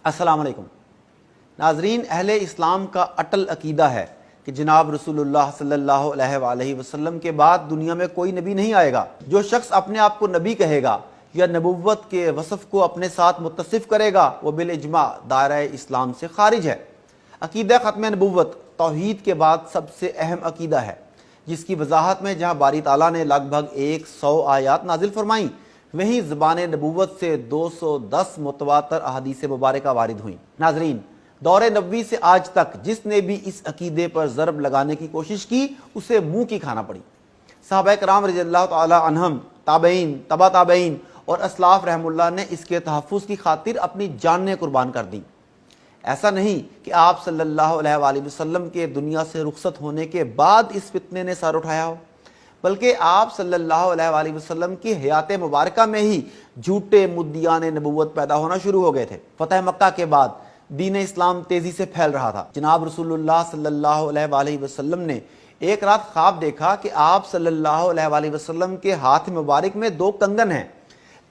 السلام علیکم ناظرین، اہل اسلام کا اٹل عقیدہ ہے کہ جناب رسول اللہ صلی اللہ علیہ وآلہ وسلم کے بعد دنیا میں کوئی نبی نہیں آئے گا۔ جو شخص اپنے آپ کو نبی کہے گا یا نبوت کے وصف کو اپنے ساتھ متصف کرے گا وہ بالاجماع دائرہ اسلام سے خارج ہے۔ عقیدہ ختم نبوت توحید کے بعد سب سے اہم عقیدہ ہے، جس کی وضاحت میں جہاں باری تعالیٰ نے لگ بھگ 100 آیات نازل فرمائیں، وہیں زبان نبوت سے 210 متواتر احادیث مبارکہ وارد ہوئیں۔ ناظرین، دور نبوی سے آج تک جس نے بھی اس عقیدے پر ضرب لگانے کی کوشش کی اسے منہ کی کھانا پڑی۔ صحابہ کرام رضی اللہ تعالی عنہم، تابعین، تبع تابعین اور اسلاف رحم اللہ نے اس کے تحفظ کی خاطر اپنی جانیں قربان کر دیں۔ ایسا نہیں کہ آپ صلی اللہ علیہ وآلہ وسلم کے دنیا سے رخصت ہونے کے بعد اس فتنے نے سر اٹھایا ہو، بلکہ آپ صلی اللہ علیہ وآلہ وسلم کی حیات مبارکہ میں ہی جھوٹے مدعیان نبوت پیدا ہونا شروع ہو گئے تھے۔ فتح مکہ کے بعد دین اسلام تیزی سے پھیل رہا تھا۔ جناب رسول اللہ صلی اللہ علیہ وآلہ وسلم نے ایک رات خواب دیکھا کہ آپ صلی اللہ علیہ وآلہ وسلم کے ہاتھ مبارک میں 2 کنگن ہیں،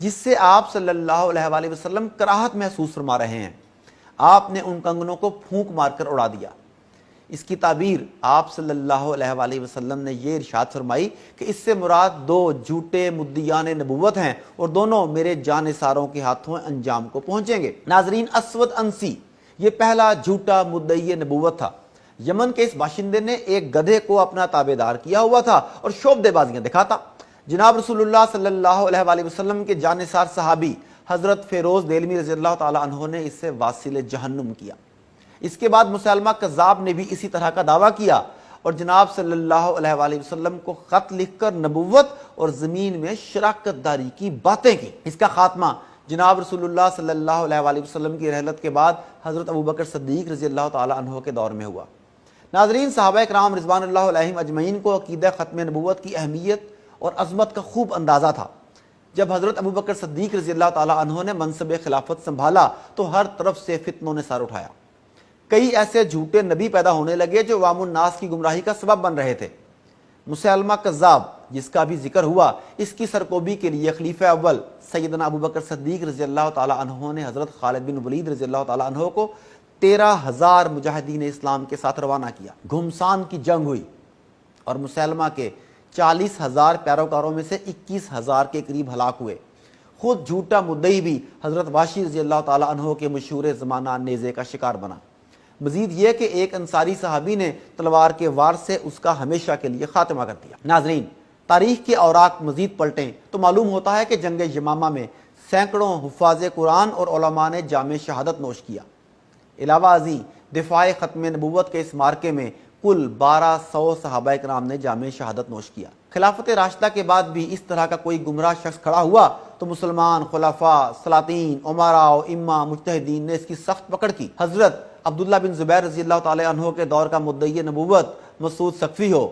جس سے آپ صلی اللہ علیہ وآلہ وسلم کراہت محسوس فرما رہے ہیں۔ آپ نے ان کنگنوں کو پھونک مار کر اڑا دیا۔ اس کی تعبیر آپ صلی اللہ علیہ وآلہ وسلم نے یہ ارشاد فرمائی کہ اس سے مراد 2 جھوٹے مدعیان نبوت ہیں اور دونوں میرے جانثاروں کے ہاتھوں انجام کو پہنچیں گے۔ ناظرین، اسود انسی یہ پہلا جھوٹا مدعی نبوت تھا۔ یمن کے اس باشندے نے ایک گدھے کو اپنا تابعدار کیا ہوا تھا اور شعبدے بازیاں دکھاتا۔ جناب رسول اللہ صلی اللہ علیہ وآلہ وسلم کے جانثار صحابی حضرت فیروز دہلوی رضی اللہ تعالی عنہ نے اس سے واصل جہنم کیا۔ اس کے بعد مسلمہ کذاب نے بھی اسی طرح کا دعویٰ کیا اور جناب صلی اللہ علیہ وآلہ وسلم کو خط لکھ کر نبوت اور زمین میں شراکت داری کی باتیں کی۔ اس کا خاتمہ جناب رسول اللہ صلی اللہ علیہ وآلہ وسلم کی رحلت کے بعد حضرت ابوبکر صدیق رضی اللہ تعالی عنہ کے دور میں ہوا۔ ناظرین، صحابہ کرام رضوان اللہ علیہم اجمعین کو عقیدہ ختم نبوت کی اہمیت اور عظمت کا خوب اندازہ تھا۔ جب حضرت ابوبکر صدیق رضی اللہ تعالی عنہ نے منصب خلافت سنبھالا تو ہر طرف سے فتنوں نے سر اٹھایا۔ کئی ایسے جھوٹے نبی پیدا ہونے لگے جو عوام الناس کی گمراہی کا سبب بن رہے تھے۔ مسلمہ کذاب، جس کا بھی ذکر ہوا، اس کی سرکوبی کے لیے خلیفہ اول سیدنا ابوبکر صدیق رضی اللہ تعالی عنہ نے حضرت خالد بن ولید رضی اللہ تعالی عنہ کو 13,000 مجاہدین اسلام کے ساتھ روانہ کیا۔ گھمسان کی جنگ ہوئی اور مسلمہ کے 40,000 پیروکاروں میں سے 21,000 کے قریب ہلاک ہوئے۔ خود جھوٹا مدعی بھی حضرت واشی رضی اللہ تعالی عنہ کے مشہور زمانہ نیزے کا شکار بنا۔ مزید یہ کہ ایک انصاری صحابی نے تلوار کے وار سے اس کا ہمیشہ کے لیے خاتمہ کر دیا۔ ناظرین، تاریخ کے اوراق مزید پلٹیں تو معلوم ہوتا ہے کہ جنگ یمامہ میں سینکڑوں حفاظ قرآن اور علماء نے جام شہادت نوش کیا۔ علاوہ ازیں دفاع ختم نبوت کے اس مارکے میں کل 1200 صحابہ کرام نے جام شہادت نوش کیا۔ خلافت راشدہ کے بعد بھی اس طرح کا کوئی گمراہ شخص کھڑا ہوا تو مسلمان خلفاء، سلاطین، امراء، ائمہ، مجتہدین نے اس کی سخت پکڑ کی۔ حضرت عبداللہ بن زبیر رضی اللہ تعالی عنہ کے دور کا مدعی نبوت مسعود ثقفی ہو،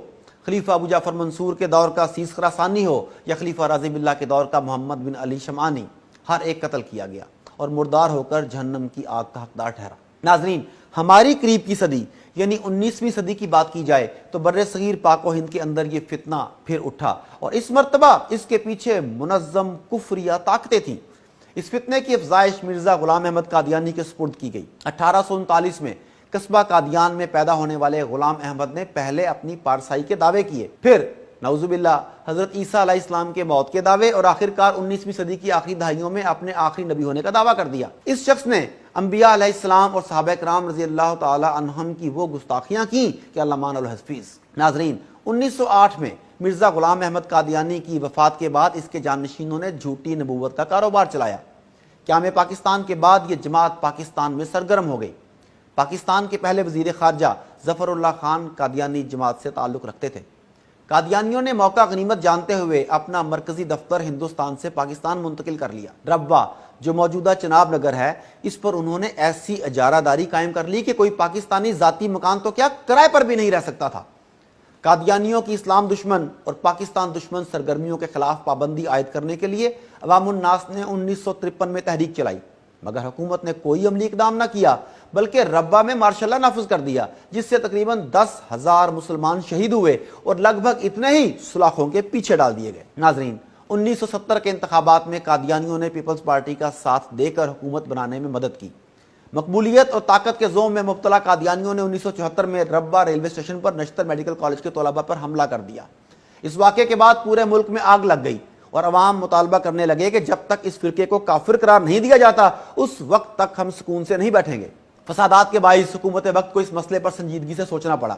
خلیفہ ابو جعفر منصور کے دور کا سیس خراسانی ہو یا خلیفہ رازی باللہ کے دور کا محمد بن علی شمعانی، ہر ایک قتل کیا گیا اور مردار ہو کر جہنم کی آگ کا حقدار ٹھہرا۔ ناظرین، ہماری قریب کی صدی یعنی 19ویں صدی کی بات کی جائے تو بر صغیر پاک و ہند کے اندر یہ فتنہ پھر اٹھا اور اس مرتبہ اس کے پیچھے منظم کفریہ طاقتیں تھیں۔ اس فتنے کی افزائش مرزا غلام احمد قادیانی کے سپرد کی گئی۔ 1839 میں قصبہ قادیان میں پیدا ہونے والے غلام احمد نے پہلے اپنی پارسائی کے دعوے کیے، پھر نعوذ باللہ حضرت عیسیٰ علیہ السلام کے موت کے دعوے اور آخرکار 19ویں صدی کی آخری دہائیوں میں اپنے آخری نبی ہونے کا دعویٰ کر دیا۔ اس شخص نے انبیاء علیہ السلام اور صحابہ کرام رضی اللہ تعالی عنہم کی وہ گستاخیاں کی کہ اللہ مان الحفیظ۔ ناظرین، 1908 میں مرزا غلام احمد قادیانی کی وفات کے بعد اس کے جانشینوں نے جھوٹی نبوت کا کاروبار چلایا۔ قیام پاکستان کے بعد یہ جماعت پاکستان میں سرگرم ہو گئی۔ پاکستان کے پہلے وزیر خارجہ ظفر اللہ خان قادیانی جماعت سے تعلق رکھتے تھے۔ قادیانیوں نے موقع غنیمت جانتے ہوئے اپنا مرکزی دفتر ہندوستان سے پاکستان منتقل کر لیا۔ ربوہ، جو موجودہ چناب نگر ہے، اس پر انہوں نے ایسی اجارہ داری قائم کر لی کہ کوئی پاکستانی ذاتی مکان تو کیا کرائے پر بھی نہیں رہ سکتا تھا۔ قادیانیوں کی اسلام دشمن اور پاکستان دشمن سرگرمیوں کے خلاف پابندی عائد کرنے کے لیے عوام الناس نے 1953 میں تحریک چلائی، مگر حکومت نے کوئی عملی اقدام نہ کیا بلکہ ربوہ میں مارشل لا نافذ کر دیا، جس سے تقریباً 10,000 مسلمان شہید ہوئے اور لگ بھگ اتنے ہی سلاخوں کے پیچھے ڈال دیے گئے۔ ناظرین، 1970 کے انتخابات میں قادیانیوں نے پیپلز پارٹی کا ساتھ دے کر حکومت بنانے میں مدد کی۔ مقبولیت اور طاقت کے زوم میں مبتلا قادیانیوں نے 1974 میں ربا ریلوے اسٹیشن پر نشتر میڈیکل کالج کے طلباء پر حملہ کر دیا۔ اس واقعے کے بعد پورے ملک میں آگ لگ گئی اور عوام مطالبہ کرنے لگے کہ جب تک اس فرقے کو کافر قرار نہیں دیا جاتا اس وقت تک ہم سکون سے نہیں بیٹھیں گے۔ فسادات کے باعث حکومت وقت کو اس مسئلے پر سنجیدگی سے سوچنا پڑا۔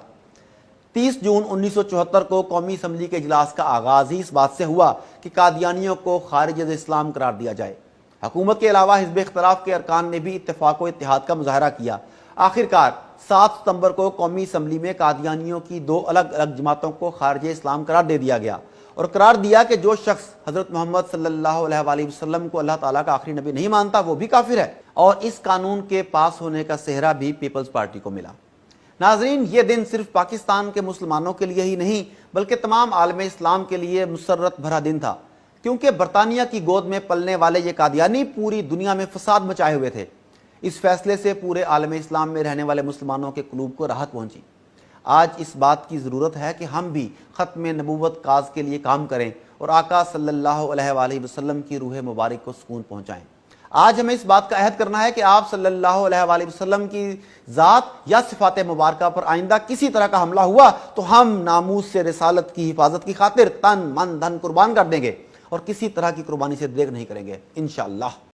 30 جون 1974 کو قومی اسمبلی کے اجلاس کا آغاز ہی اس بات سے ہوا کہ قادیانیوں کو خارج از اسلام قرار دیا جائے۔ حکومت کے علاوہ حزب اختلاف کے ارکان نے بھی اتفاق و اتحاد کا مظاہرہ کیا۔ آخرکار 7 ستمبر کو قومی اسمبلی میں قادیانیوں کی 2 الگ الگ جماعتوں کو خارج اسلام قرار دے دیا گیا اور قرار دیا کہ جو شخص حضرت محمد صلی اللہ علیہ وآلہ وسلم کو اللہ تعالیٰ کا آخری نبی نہیں مانتا وہ بھی کافر ہے، اور اس قانون کے پاس ہونے کا سہرا بھی پیپلز پارٹی کو ملا۔ ناظرین، یہ دن صرف پاکستان کے مسلمانوں کے لیے ہی نہیں بلکہ تمام عالم اسلام کے لیے مسرت بھرا دن تھا، کیونکہ برطانیہ کی گود میں پلنے والے یہ قادیانی پوری دنیا میں فساد مچائے ہوئے تھے۔ اس فیصلے سے پورے عالم اسلام میں رہنے والے مسلمانوں کے قلوب کو راحت پہنچی۔ آج اس بات کی ضرورت ہے کہ ہم بھی ختم نبوت کاز کے لیے کام کریں اور آقا صلی اللہ علیہ وآلہ وسلم کی روح مبارک کو سکون پہنچائیں۔ آج ہمیں اس بات کا عہد کرنا ہے کہ آپ صلی اللہ علیہ وآلہ وسلم کی ذات یا صفات مبارکہ پر آئندہ کسی طرح کا حملہ ہوا تو ہم ناموس سے رسالت کی حفاظت کی خاطر تن من دھن قربان کر دیں گے اور کسی طرح کی قربانی سے دیگ نہیں کریں گے انشاءاللہ۔